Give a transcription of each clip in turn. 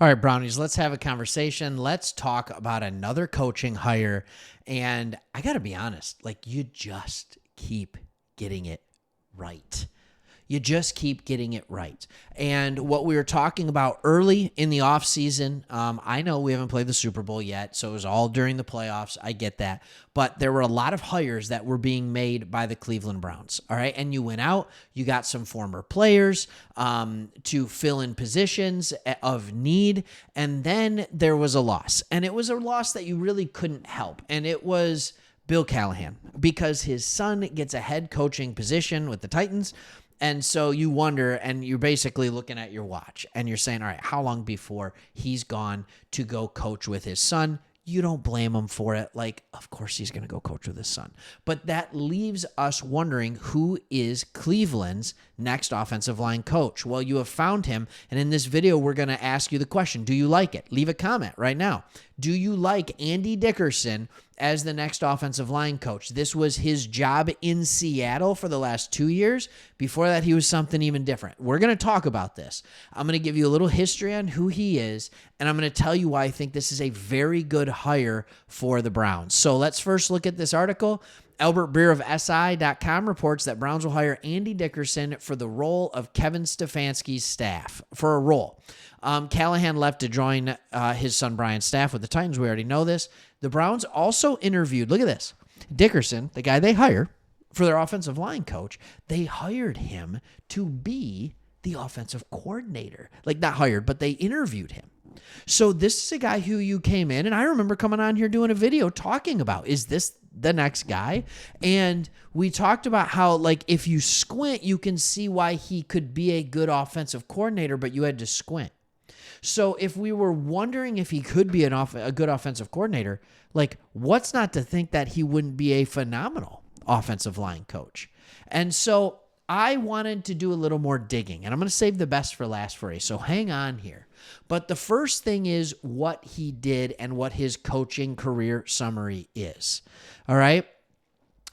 All right, Brownies, let's have a conversation. Let's talk about another coaching hire. And I got to be honest, like, you just keep getting it right. You just keep getting it right. And what we were talking about early in the offseason, I know we haven't played the Super Bowl yet, so it was all during the playoffs. I get that. But there were a lot of hires that were being made by the Cleveland Browns, all right? And you went out, you got some former players to fill in positions of need, and then there was a loss. And it was a loss that you really couldn't help, and it was Bill Callahan, because his son gets a head coaching position with the Titans. And so you wonder, and you're basically looking at your watch, and you're saying, all right, how long before he's gone to go coach with his son? You don't blame him for it. Like, of course he's going to go coach with his son. But that leaves us wondering, who is Cleveland's next offensive line coach? Well, you have found him, and in this video, we're going to ask you the question, do you like it? Leave a comment right now. Do you like Andy Dickerson as the next offensive line coach? This was his job in Seattle for the last 2 years. Before that, he was something even different. We're going to talk about this. I'm going to give you a little history on who he is, and I'm going to tell you why I think this is a very good hire for the Browns. So let's first look at this article. Albert Breer of SI.com reports that Browns will hire Andy Dickerson for the role of Kevin Stefanski's staff, for a role. Callahan left to join his son Brian's staff with the Titans. We already know this. The Browns also interviewed, look at this, Dickerson, the guy they hire for their offensive line coach. They hired him to be the offensive coordinator. Like, not hired, but they interviewed him. So this is a guy who you came in, and I remember coming on here doing a video talking about, is this the next guy? And we talked about how, like, if you squint, you can see why he could be a good offensive coordinator, but you had to squint. So if we were wondering if he could be a good offensive coordinator, like, what's not to think that he wouldn't be a phenomenal offensive line coach? And so I wanted to do a little more digging, and I'm going to save the best for last for you, so hang on here. But the first thing is what he did and what his coaching career summary is. All right?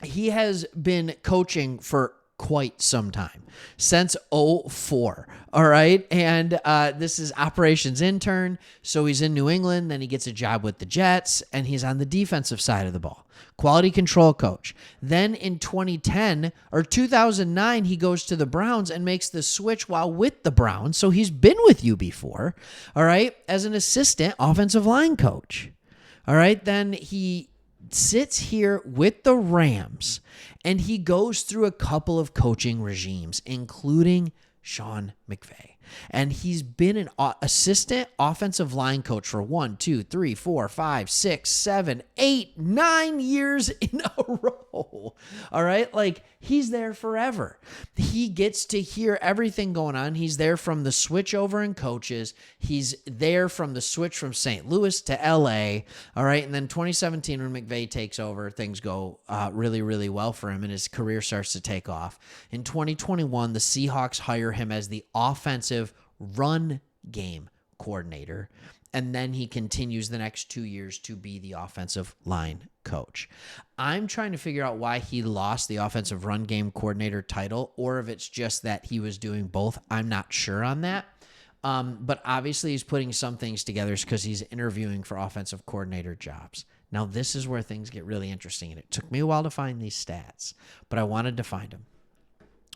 He has been coaching for quite some time, since 2004. All right. And this is operations intern. So he's in New England. Then he gets a job with the Jets, and he's on the defensive side of the ball. Quality control coach. Then in 2009, he goes to the Browns and makes the switch while with the Browns. So he's been with you before. All right. As an assistant offensive line coach. All right. Then he sits here with the Rams, and he goes through a couple of coaching regimes, including Sean McVay. And he's been an assistant offensive line coach for 1, 2, 3, 4, 5, 6, 7, 8, 9 years in a row. All right. Like, he's there forever. He gets to hear everything going on. He's there from the switch over in coaches. He's there from the switch from St. Louis to LA. All right. And then 2017, when McVay takes over, things go really, really well for him, and his career starts to take off. In 2021, the Seahawks hire him as the offensive run game coordinator, and then he continues the next 2 years to be the offensive line coach. I'm trying to figure out why he lost the offensive run game coordinator title, or if it's just that he was doing both. I'm not sure on that. But obviously he's putting some things together because he's interviewing for offensive coordinator jobs. Now, this is where things get really interesting, and it took me a while to find these stats, but I wanted to find them.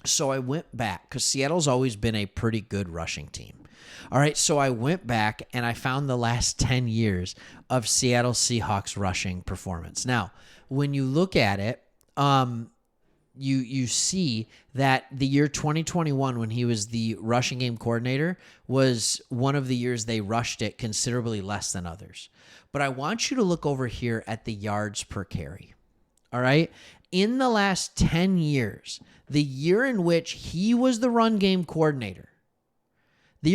So I went back, because Seattle's always been a pretty good rushing team. All right, so I went back and I found the last 10 years of Seattle Seahawks rushing performance. Now, when you look at it, you see that the year 2021, when he was the rushing game coordinator, was one of the years they rushed it considerably less than others. But I want you to look over here at the yards per carry. All right? In the last 10 years, the year in which he was the run game coordinator, they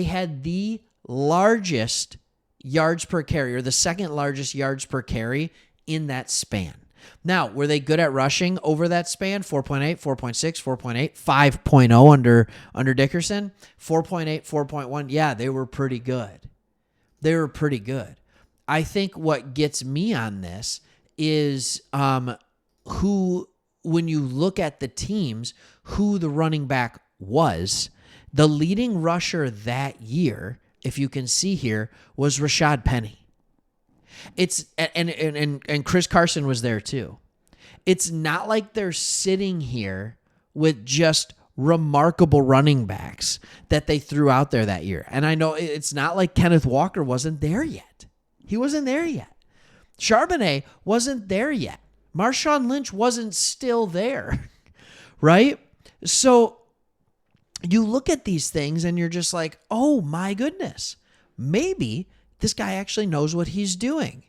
had the largest yards per carry, or the second largest yards per carry in that span. Now, were they good at rushing over that span? 4.8, 4.6, 4.8, 5.0 under Dickerson, 4.8, 4.1. Yeah, they were pretty good. I think what gets me on this is who, when you look at the teams, who the running back was, The leading rusher that year, if you can see here, was Rashad Penny. It's and Chris Carson was there too. It's not like they're sitting here with just remarkable running backs that they threw out there that year. And I know it's not like Kenneth Walker wasn't there yet. He wasn't there yet. Charbonnet wasn't there yet. Marshawn Lynch wasn't still there, right? So you look at these things and you're just like, oh my goodness, maybe this guy actually knows what he's doing.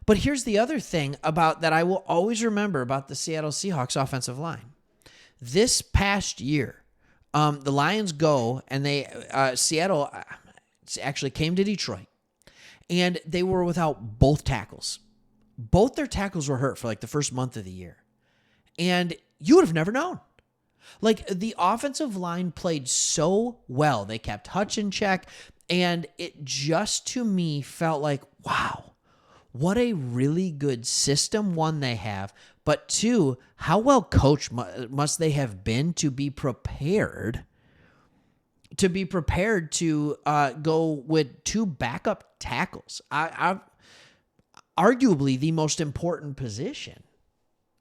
But here's the other thing about that I will always remember about the Seattle Seahawks offensive line. This past year, the Lions go and Seattle actually came to Detroit, and they were without both tackles. Both their tackles were hurt for like the first month of the year. And you would have never known. Like, the offensive line played so well. They kept Hutch in check, and it just, to me, felt like, wow, what a really good system, one, they have, but two, how well coached must they have been to be prepared to go with two backup tackles. Arguably the most important position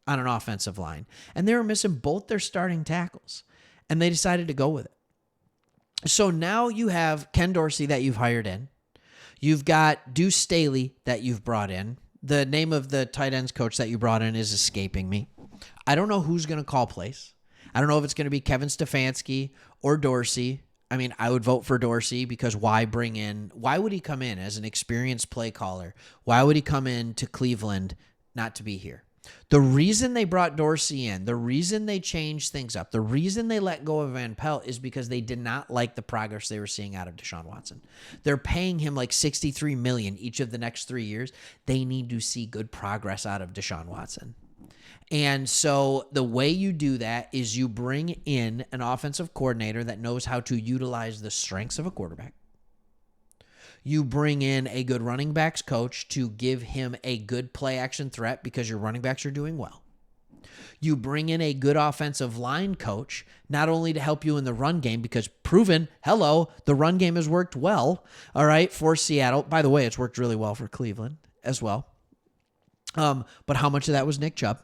on an offensive line. And they were missing both their starting tackles, and they decided to go with it. So now you have Ken Dorsey that you've hired in. You've got Deuce Staley that you've brought in. The name of the tight ends coach that you brought in is escaping me. I don't know who's going to call plays. I don't know if it's going to be Kevin Stefanski or Dorsey. I mean, I would vote for Dorsey because why would he come in as an experienced play caller? Why would he come in to Cleveland not to be here? The reason they brought Dorsey in, the reason they changed things up, the reason they let go of Van Pelt is because they did not like the progress they were seeing out of Deshaun Watson. They're paying him like $63 million each of the next 3 years. They need to see good progress out of Deshaun Watson. And so the way you do that is you bring in an offensive coordinator that knows how to utilize the strengths of a quarterback. You bring in a good running backs coach to give him a good play action threat because your running backs are doing well. You bring in a good offensive line coach, not only to help you in the run game, because proven, the run game has worked well, all right, for Seattle. By the way, it's worked really well for Cleveland as well. But how much of that was Nick Chubb?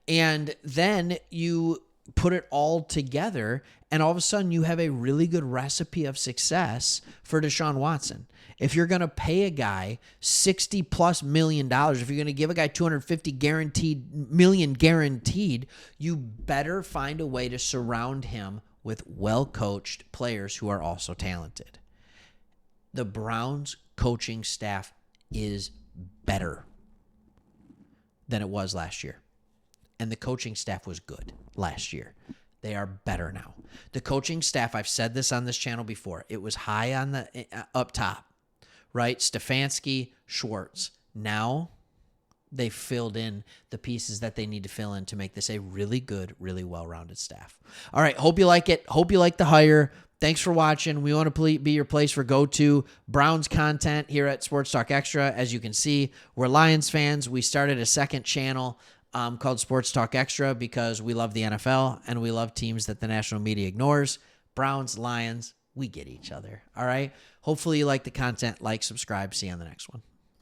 And then you put it all together, and all of a sudden you have a really good recipe of success for Deshaun Watson. If you're going to pay a guy $60+ million, if you're going to give a guy $250 million guaranteed, you better find a way to surround him with well-coached players who are also talented. The Browns coaching staff is better than it was last year. And the coaching staff was good last year. They are better now. The coaching staff, I've said this on this channel before, it was high on the up top, right? Stefanski, Schwartz. Now they filled in the pieces that they need to fill in to make this a really good, really well-rounded staff. All right, hope you like it. Hope you like the hire. Thanks for watching. We want to be your place for go-to Browns content here at Sports Talk Extra. As you can see, we're Lions fans. We started a second channel called Sports Talk Extra because we love the NFL and we love teams that the national media ignores. Browns, Lions, we get each other. All right. Hopefully you like the content. Like, subscribe. See you on the next one.